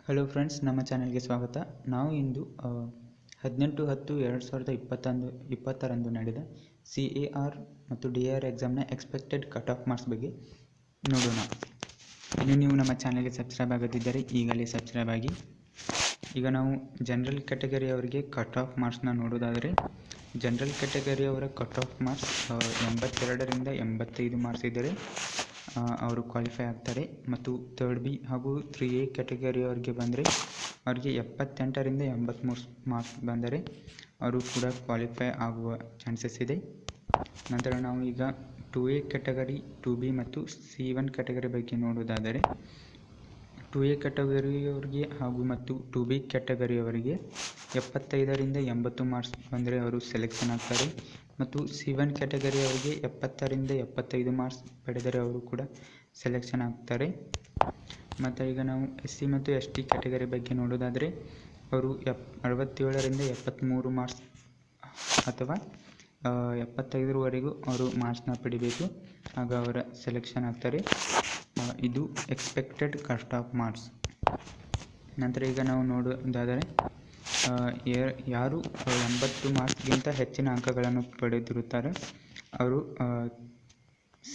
Hello friends, ನಮ್ಮ ಚಾನೆಲ್ಗೆ ಸ್ವಾಗತ. ನಾವು ಇಂದು 18-10-2020 ನಡೆದ CAR ಮತ್ತು DAR ಎಕ್ಸಾಮ್ನ ಎಕ್ಸ್ಪೆಕ್ಟೆಡ್ ಕಟ್ ಆಫ್ ಮಾರ್ಕ್ಸ್ ಬಗ್ಗೆ ನೋಡೋಣ. ಇನ್ನು ನೀವು ನಮ್ಮ ಚಾನೆಲ್ಗೆ ಸಬ್ಸ್ಕ್ರೈಬ್ ಆಗದಿದ್ದರೆ ಈಗಲೇ ಸಬ್ಸ್ಕ್ರೈಬ್ ಆಗಿ. ಈಗ ನಾವು ಜನರಲ್ ಕ್ಯಾಟಗರಿಯವರಿಗೆ ಕಟ್ ಆಫ್ ಮಾರ್ಕ್ಸ್ನ ನೋಡೋದಾದರೆ, ಜನರಲ್ ಕ್ಯಾಟಗರಿಯವರ ಕಟ್ ಆಫ್ ಮಾರ್ಕ್ಸ್ 82ರಿಂದ 85 ಮಾರ್ಕ್ಸ್ ಇದ್ದರೆ ಅವರು ಕ್ವಾಲಿಫೈ ಆಗ್ತಾರೆ. ಮತ್ತು 3rd B ಹಾಗೂ 3A ಕ್ಯಾಟಗರಿಯವರಿಗೆ ಬಂದರೆ ಅವರಿಗೆ 78ರಿಂದ 83 ಮಾರ್ಕ್ಸ್ ಬಂದರೆ ಅವರು ಕೂಡ ಕ್ವಾಲಿಫೈ ಆಗುವ ಚಾನ್ಸಸ್ ಇದೆ. ನಂತರ ನಾವು ಈಗ 2A ಕ್ಯಾಟಗರಿ, 2B ಮತ್ತು C1 ಕ್ಯಾಟಗರಿ ಬಗ್ಗೆ ನೋಡೋದಾದರೆ, 2A ಕ್ಯಾಟಗರಿಯವರಿಗೆ ಹಾಗೂ ಮತ್ತು 2B ಕ್ಯಾಟಗರಿಯವರಿಗೆ 75ರಿಂದ 80 ಮಾರ್ಕ್ಸ್ ಬಂದರೆ ಅವರು ಸೆಲೆಕ್ಷನ್ ಆಗ್ತಾರೆ. ಮತ್ತು C1 ಕ್ಯಾಟಗರಿಯವರಿಗೆ 70ರಿಂದ 75 ಮಾರ್ಕ್ಸ್ ಪಡೆದರೆ ಅವರು ಕೂಡ ಸೆಲೆಕ್ಷನ್ ಆಗ್ತಾರೆ. ಮತ್ತು ಈಗ ನಾವು SC ಮತ್ತು ST ಕ್ಯಾಟಗರಿ ಬಗ್ಗೆ ನೋಡೋದಾದರೆ, ಅವರು 67ರಿಂದ 73 ಮಾರ್ಕ್ಸ್ ಅಥವಾ 75ರವರೆಗೂ ಅವರು ಮಾರ್ಕ್ಸ್ನ ಪಡಿಬೇಕು, ಆಗ ಅವರ ಸೆಲೆಕ್ಷನ್ ಆಗ್ತಾರೆ. ಇದು ಎಕ್ಸ್ಪೆಕ್ಟೆಡ್ ಕಟ್ ಆಫ್ ಮಾರ್ಕ್ಸ್. ನಂತರ ಈಗ ನಾವು ನೋಡೋದಾದರೆ, ಯಾರು 80 ಮಾರ್ಕ್ಸ್ಗಿಂತ ಹೆಚ್ಚಿನ ಅಂಕಗಳನ್ನು ಪಡೆದಿರುತ್ತಾರೆ ಅವರು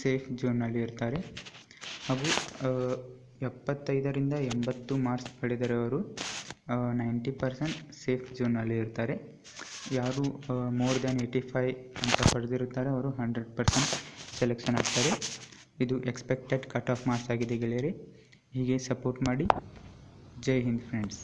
ಸೇಫ್ ಝೋನಲ್ಲಿ ಇರ್ತಾರೆ. ಹಾಗೂ 75ರಿಂದ 80 ಮಾರ್ಕ್ಸ್ ಪಡೆದವರು 90% ಸೇಫ್ ಝೋನಲ್ಲಿ ಇರ್ತಾರೆ. ಯಾರು ಮೋರ್ ದ್ಯಾನ್ 85 ಅಂತ ಪಡೆದಿರುತ್ತಾರೆ ಅವರು 100% ಸೆಲೆಕ್ಷನ್ ಆಗ್ತಾರೆ. ಇದು ಎಕ್ಸ್ಪೆಕ್ಟೆಡ್ ಕಟ್ ಆಫ್ ಮಾರ್ಕ್ಸ್ ಆಗಿದೆ ಗೆಳೆಯರೆ. ಹೀಗೆ ಸಪೋರ್ಟ್ ಮಾಡಿ. ಜೈ ಹಿಂದ್ ಫ್ರೆಂಡ್ಸ್.